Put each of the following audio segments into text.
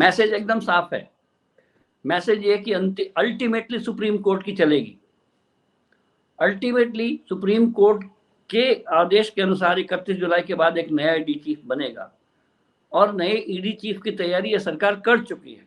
Message एकदम साफ है। मैसेज ये कि अल्टीमेटली सुप्रीम कोर्ट की चलेगी। अल्टीमेटली सुप्रीम कोर्ट के आदेश के अनुसार 31 जुलाई के बाद एक नया ईडी चीफ बनेगा, और नए ईडी चीफ की तैयारी ये सरकार कर चुकी है।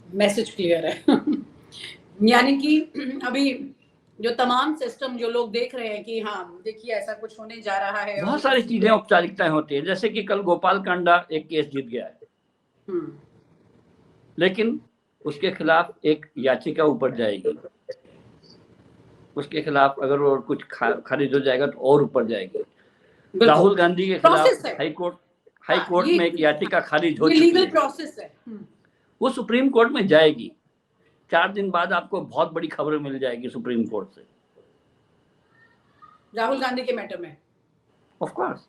मैसेज क्लियर है। यानी कि अभी जो तमाम सिस्टम जो लोग देख रहे हैं कि हाँ देखिए ऐसा कुछ होने जा रहा है, बहुत सारी चीजें औपचारिकताएं होती है। जैसे कि कल गोपाल कांडा एक केस जीत गया है, लेकिन उसके खिलाफ एक याचिका ऊपर जाएगी, उसके खिलाफ अगर और कुछ खारिज हो जाएगा तो और ऊपर जाएगी। राहुल गांधी के खिलाफ हाई कोर्ट में एक याचिका खारिज हो चुकी है, प्रोसेस है। वो सुप्रीम कोर्ट में जाएगी। 4 दिन बाद आपको बहुत बड़ी खबर मिल जाएगी सुप्रीम कोर्ट से, राहुल गांधी के मैटर में। Of course.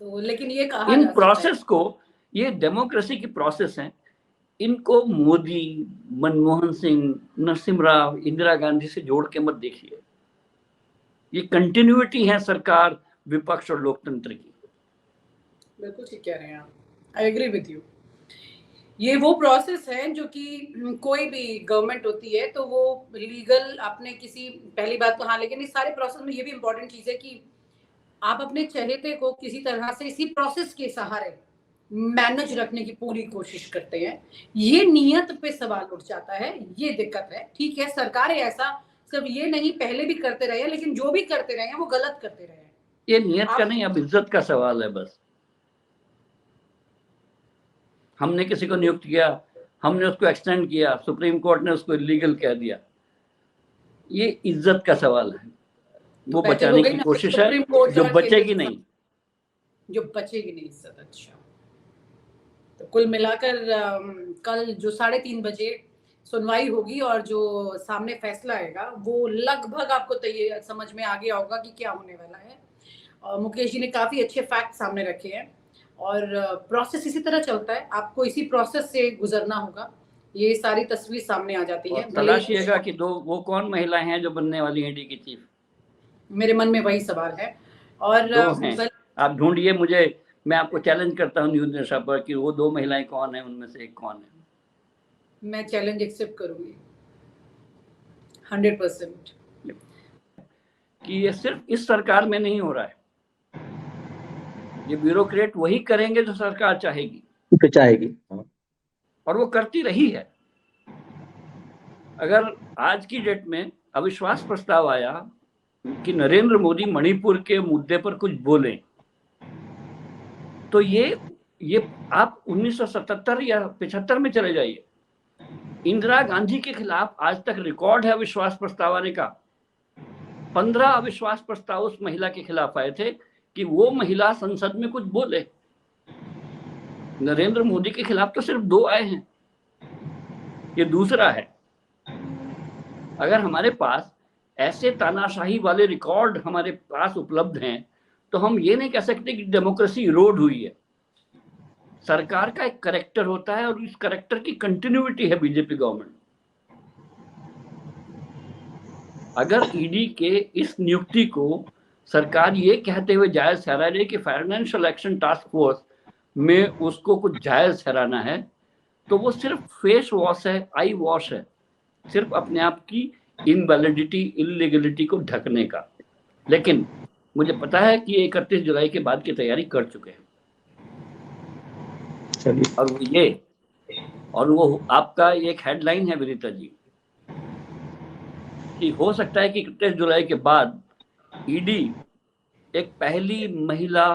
तो लेकिन ये कहा इन प्रोसेस को, ये डेमोक्रेसी की प्रोसेस है, इनको मोदी, मनमोहन सिंह, नरसिम्हा राव, इंदिरा गांधी से जोड़ के मत देखिए। ये कंटिन्यूटी है सरकार, विपक्ष और लोकतंत्र की। बिल्कुल ठीक कह रहे हैं आप, आई एग्री विद यू। ये वो प्रोसेस है जो कि कोई भी गवर्नमेंट होती है तो वो लीगल अपने किसी, पहली बात तो हाँ, लेकिन इस सारे प्रोसेस में ये भी इम्पोर्टेंट चीज है कि आप अपने चहेते को किसी तरह से इसी प्रोसेस के सहारे मैनेज रखने की पूरी कोशिश करते हैं। ये नियत पे सवाल उठ जाता है, ये दिक्कत है। ठीक है, सरकारें ऐसा सिर्फ ये नहीं पहले भी करते रहे हैं, लेकिन जो भी करते रहे हैं वो गलत करते रहे हैं। ये नियत का नहीं, अब इज्जत का सवाल है बस। हमने किसी को नियुक्त किया, हमने उसको एक्सटेंड किया, सुप्रीम कोर्ट ने उसको इलीगल कह दिया, ये इज्जत का सवाल है। वो बचाने की कोशिश है, जो बचेगी नहीं, जो बचेगी नहीं इज्जत। अच्छा, तो कुल मिलाकर कल जो 3:30 बजे सुनवाई होगी और जो सामने फैसला आएगा वो लगभग आपको समझ में आ गया होगा कि क्या होने वाला है। और मुकेश जी ने काफी अच्छे फैक्ट सामने रखे हैं और प्रोसेस इसी तरह चलता है, आपको इसी प्रोसेस से गुजरना होगा। ये सारी तस्वीर सामने आ जाती है। तलाशिएगा कि वो कौन महिलाएं हैं जो बनने वाली हैं ईडी की चीफ। मेरे मन में वही सवाल है और आप ढूंढिए, मैं आपको चैलेंज करता हूँ न्यूज़ नेशन पर कि वो 2 महिलाएं कौन है, उनमें से एक कौन है। मैं चैलेंज एक्सेप्ट करूंगी 100% कि ये सिर्फ इस सरकार में नहीं हो रहा है। ये ब्यूरोक्रेट वही करेंगे जो सरकार चाहेगी और वो करती रही है। अगर आज की डेट में अविश्वास प्रस्ताव आया कि नरेंद्र मोदी मणिपुर के मुद्दे पर कुछ बोलें, तो ये आप 1977 या 75 में चले जाइए। इंदिरा गांधी के खिलाफ आज तक रिकॉर्ड है अविश्वास प्रस्ताव आने का। 15 अविश्वास प्रस्ताव उस महिला के खिलाफ आए थे कि वो महिला संसद में कुछ बोले। नरेंद्र मोदी के खिलाफ तो सिर्फ 2 आए हैं, ये दूसरा है। अगर हमारे पास ऐसे तानाशाही वाले रिकॉर्ड हमारे पास उपलब्ध हैं तो हम ये नहीं कह सकते कि डेमोक्रेसी इरोड हुई है। सरकार का एक कैरेक्टर होता है और इस कैरेक्टर की कंटिन्यूटी है बीजेपी गवर्नमेंट। अगर ईडी के इस नियुक्ति को सरकार ये कहते हुए जायज ठहरा रही कि फाइनेंशियल एक्शन टास्क फोर्स में उसको कुछ जायज ठहराना है, तो वो सिर्फ फेस वॉश है, आई वॉश है, सिर्फ अपने आप की इनवैलिडिटी, इलीगलिटी को ढकने का। लेकिन मुझे पता है कि 31 जुलाई के बाद की तैयारी कर चुके हैं। और वो आपका एक हेडलाइन है विनीता जी कि हो सकता है कि 31 जुलाई के बाद ईडी एक पहली महिला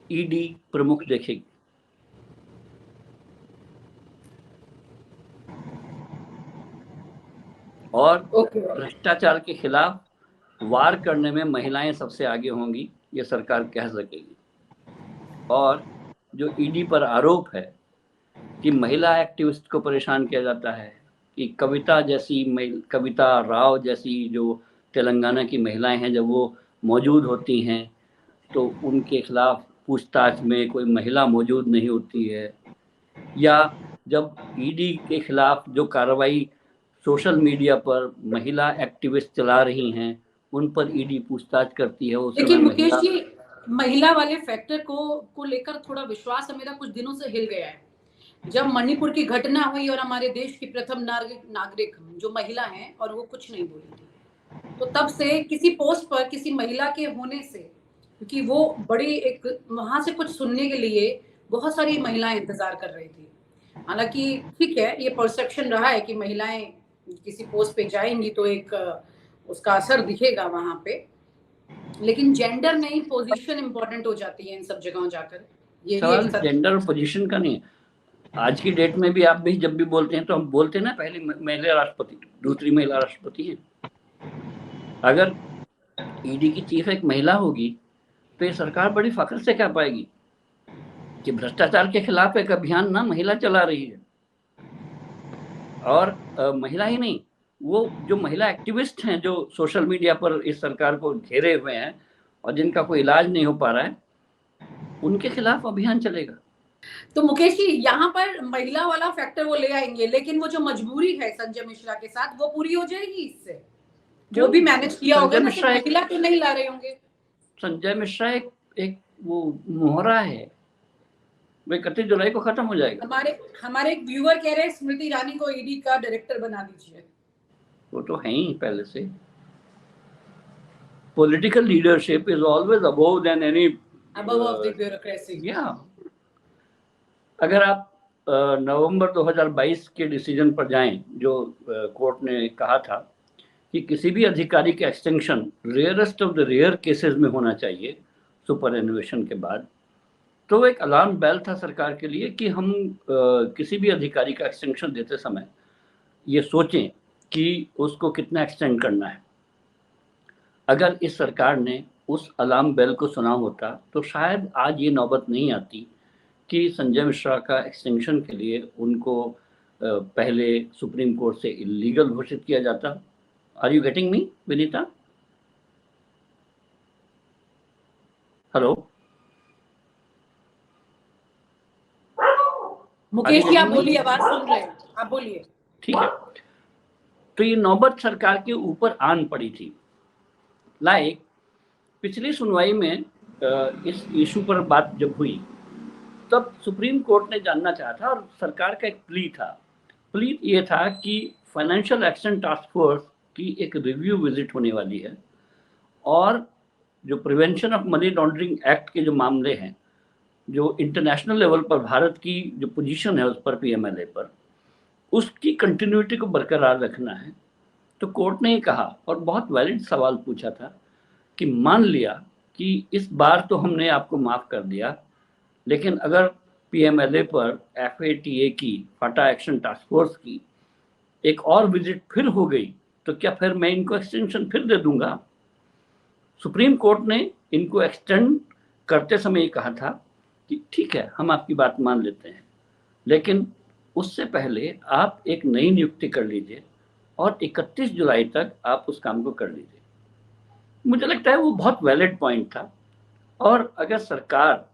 ईडी प्रमुख देखेगी। और भ्रष्टाचार के खिलाफ वार करने में महिलाएं सबसे आगे होंगी, ये सरकार कह सकेगी। और जो ईडी पर आरोप है कि महिला एक्टिविस्ट को परेशान किया जाता है, कि कविता राव जैसी जो तेलंगाना की महिलाएं हैं, जब वो मौजूद होती हैं तो उनके खिलाफ पूछताछ में कोई महिला मौजूद नहीं होती है, या जब ईडी के खिलाफ जो कार्रवाई सोशल मीडिया पर महिला एक्टिविस्ट चला रही हैं उन पर ईडी पूछताछ करती है, उस समय महिला वाले फैक्टर को लेकर थोड़ा विश्वास मेरा कुछ दिनों से हिल गया है। जब मणिपुर की घटना हुई और हमारे देश की प्रथम नागरिक जो महिला हैं और वो कुछ नहीं बोली थी, तो तब से किसी पोस्ट पर किसी महिला के होने से, क्योंकि वो बड़ी एक वहां से कुछ सुनने के लिए बहुत सारी महिलाएं इंतजार कर रही थी। हालांकि ठीक है, ये परसेप्शन रहा है कि महिलाएं किसी पोस्ट पे जाएंगी तो एक उसका असर दिखेगा वहां पे, लेकिन जेंडर नहीं, पोजीशन इंपॉर्टेंट हो जाती है इन सब जगहों जाकर। ये भी सवाल एक जेंडर पोजीशन का नहीं है। आज की डेट में भी आप भी जब भी बोलते हैं तो हम बोलते हैं ना, पहली महिला राष्ट्रपति, दूसरी महिला राष्ट्रपति है। अगर ईडी की चीफ एक महिला होगी तो ये सरकार बड़ी फख्र से कह पाएगी कि भ्रष्टाचार के खिलाफ एक अभियान ना महिला चला रही है। और महिला ही नहीं, वो जो महिला एक्टिविस्ट हैं जो सोशल मीडिया पर इस सरकार को घेरे हुए हैं और जिनका कोई इलाज नहीं हो पा रहा है, उनके खिलाफ अभियान चलेगा। तो मुकेश जी, यहाँ पर महिला वाला फैक्टर वो ले आएंगे, लेकिन वो जो मजबूरी है संजय मिश्रा के साथ वो पूरी हो जाएगी इससे? जो भी मैनेज किया होगा ना, सिर्फ महिला तो नहीं ला रहे होंगे। संजय मिश्रा एक वो मोहरा है, वो 31 जुलाई को खत्म हो जाएगा। हमारे एक व्यूअर कह रहे हैं स्मृति ईरानी को ईडी का डायरेक्टर बना दीजिए। वो तो है ही पहले से। Political leadership is always above than any above the bureaucracy। अगर आप नवंबर 2022 के डिसीजन पर जाएं, जो कोर्ट ने कहा था कि किसी भी अधिकारी का extension rarest of the rare cases में होना चाहिए सुपर एनुएशन के बाद, तो एक अलार्म बेल था सरकार के लिए कि हम किसी भी अधिकारी का एक्सटेंशन देते समय ये सोचें कि उसको कितना एक्सटेंड करना है। अगर इस सरकार ने उस अलार्म बेल को सुना होता तो शायद आज ये नौबत नहीं आती कि संजय मिश्रा का एक्सटेंशन के लिए उनको पहले सुप्रीम कोर्ट से इलीगल घोषित किया जाता। Are you getting me Vinita? Hello Mukesh ji, आप बोलिए, आवाज सुन रहे हैं, आप बोलिए। ठीक है, तो ये नौबत सरकार के ऊपर आन पड़ी थी। लाइक पिछली सुनवाई में इस इशू पर बात जब हुई तब सुप्रीम कोर्ट ने जानना चाहा था और सरकार का एक प्ली ये था कि फाइनेंशियल एक्शन टास्क फोर्स की एक रिव्यू विजिट होने वाली है और जो prevention of money laundering act के जो मामले हैं, जो इंटरनेशनल लेवल पर भारत की जो पोजीशन है उस पर, पीएमएलए पर, उसकी कंटिन्यूटी को बरकरार रखना है। तो कोर्ट ने ये कहा और बहुत वैलिड सवाल पूछा था कि मान लिया कि इस बार तो हमने आपको माफ़ कर दिया, लेकिन अगर पीएमएलए पर एफएटीए की, फाटा एक्शन टास्क फोर्स की एक और विजिट फिर हो गई तो क्या फिर मैं इनको एक्सटेंशन फिर दे दूंगा? सुप्रीम कोर्ट ने इनको एक्सटेंड करते समय ये कहा था कि ठीक है, हम आपकी बात मान लेते हैं, लेकिन उससे पहले आप एक नई नियुक्ति कर लीजिए और 31 जुलाई तक आप उस काम को कर लीजिए। मुझे लगता है वो बहुत वैलिड पॉइंट था। और अगर सरकार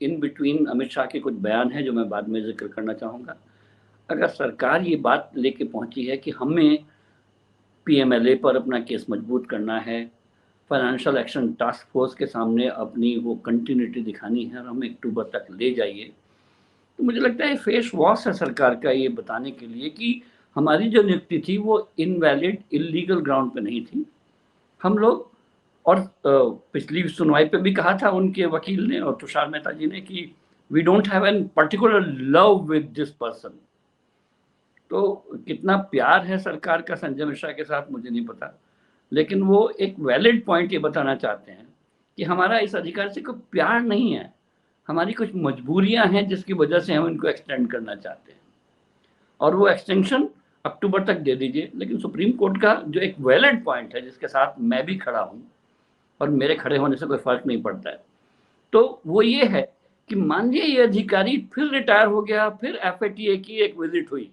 इन बिटवीन, अमित शाह के कुछ बयान हैं जो मैं बाद में जिक्र करना चाहूँगा, अगर सरकार ये बात लेके पहुंची है कि हमें पीएमएलए पर अपना केस मजबूत करना है, फाइनेंशियल एक्शन टास्क फोर्स के सामने अपनी वो कंटिन्यूटी दिखानी है और हमें अक्टूबर तक ले जाइए, तो मुझे लगता है फेस वॉश है सरकार का ये बताने के लिए कि हमारी जो नियुक्ति थी वो इनवैलिड, इलीगल ग्राउंड पे नहीं थी। हम लोग, और पिछली सुनवाई पे भी कहा था उनके वकील ने और तुषार मेहता जी ने कि we don't have an particular love with this person. तो कितना प्यार है सरकार का संजय मिश्रा के साथ मुझे नहीं पता, लेकिन वो एक वैलिड पॉइंट ये बताना चाहते हैं कि हमारा इस अधिकारी से कोई प्यार नहीं है, हमारी कुछ मजबूरियां हैं जिसकी वजह से हम इनको एक्सटेंड करना चाहते हैं और वो एक्सटेंशन अक्टूबर तक दे दीजिए। लेकिन सुप्रीम कोर्ट का जो एक वैलिड पॉइंट है जिसके साथ मैं भी खड़ा हूँ और मेरे खड़े होने से कोई फर्क नहीं पड़ता है, तो वो ये है कि मान लीजिए ये अधिकारी फिर रिटायर हो गया, फिर एफएटीए की एक विजिट हुई,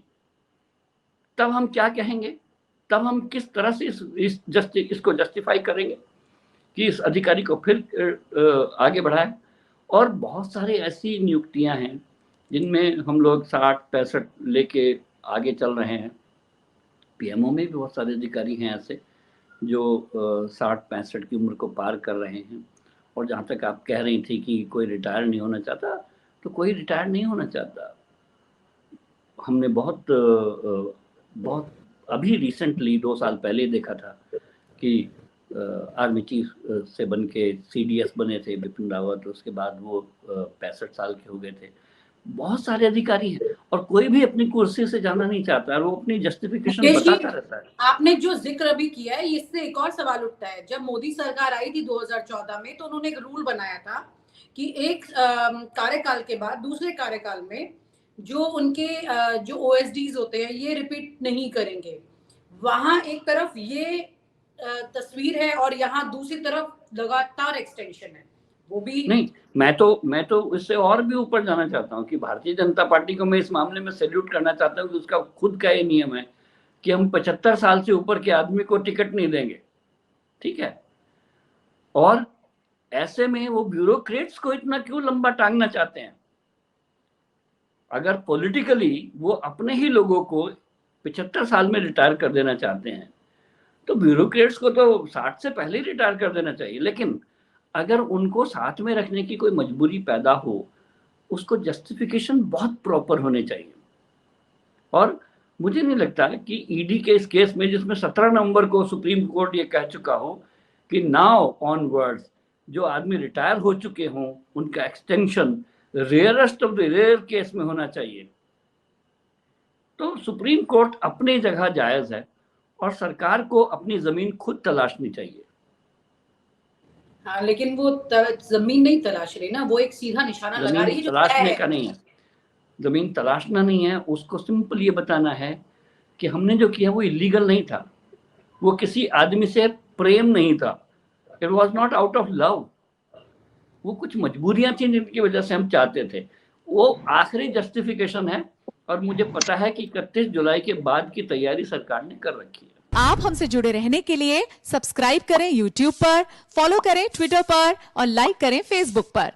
तब हम क्या कहेंगे? तब हम किस तरह से इसको जस्टिफाई करेंगे कि इस अधिकारी को फिर आगे बढ़ाए? और बहुत सारी ऐसी नियुक्तियां हैं जिनमें हम लोग 60-65 लेके आगे चल रहे हैं। पीएमओ में भी बहुत सारे अधिकारी हैं ऐसे जो 60-65 की उम्र को पार कर रहे हैं और जहाँ तक आप कह रही थी कि कोई रिटायर नहीं होना चाहता, तो कोई रिटायर नहीं होना चाहता। हमने बहुत अभी रिसेंटली 2 साल पहले देखा था कि आर्मी चीफ से बन के CDS बने थे बिपिन रावत, उसके बाद वो 65 साल के हो गए थे। बहुत सारे अधिकारी हैं और कोई भी अपनी कुर्सी से जाना नहीं चाहता और वो अपनी जस्टिफिकेशन बताता रहता है। आपने जो जिक्र अभी किया है, इससे एक और सवाल उठता है। जब मोदी सरकार आई थी 2014 में, तो उन्होंने एक रूल बनाया था कि एक कार्यकाल के बाद दूसरे कार्यकाल में जो उनके जो OSDs होते हैं ये रिपीट नहीं करेंगे। वहां एक तरफ ये तस्वीर है और यहाँ दूसरी तरफ लगातार एक्सटेंशन है। वो भी नहीं, मैं तो इससे और भी ऊपर जाना चाहता हूँ कि भारतीय जनता पार्टी को मैं इस मामले में सैल्यूट करना चाहता हूँ कि उसका खुद का ये नियम है कि हम 75 साल से ऊपर के आदमी को टिकट नहीं देंगे, ठीक है। और ऐसे में वो ब्यूरोक्रेट्स को इतना क्यों लंबा टांगना चाहते हैं? अगर पॉलिटिकली वो अपने ही लोगों को 75 साल में रिटायर कर देना चाहते हैं, तो ब्यूरोक्रेट्स को तो 60 से पहले ही रिटायर कर देना चाहिए। लेकिन अगर उनको साथ में रखने की कोई मजबूरी पैदा हो, उसको जस्टिफिकेशन बहुत प्रॉपर होने चाहिए। और मुझे नहीं लगता कि ईडी के इस केस में, जिसमें 17 नवंबर को सुप्रीम कोर्ट ये कह चुका हो कि नाउ ऑनवर्ड्स जो आदमी रिटायर हो चुके हों उनका extension rarest of the rare case में होना चाहिए, तो सुप्रीम कोर्ट अपनी जगह जायज है और सरकार को अपनी जमीन खुद तलाशनी चाहिए। हाँ, लेकिन वो जमीन नहीं तलाश रही ना, वो एक सीधा निशाना लगा रही है जो तलाशने का नहीं है, जमीन तलाशना नहीं है। उसको सिंपल ये बताना है कि हमने जो किया वो इलीगल नहीं था, वो किसी आदमी से प्रेम नहीं था, it was not out of love, वो कुछ मजबूरियां थी जिनकी वजह से हम चाहते थे। वो आखिरी जस्टिफिकेशन है और मुझे पता है कि 31 जुलाई के बाद की तैयारी सरकार ने कर रखी है। आप हमसे जुड़े रहने के लिए सब्सक्राइब करें YouTube पर, फॉलो करें Twitter पर और लाइक करें Facebook पर।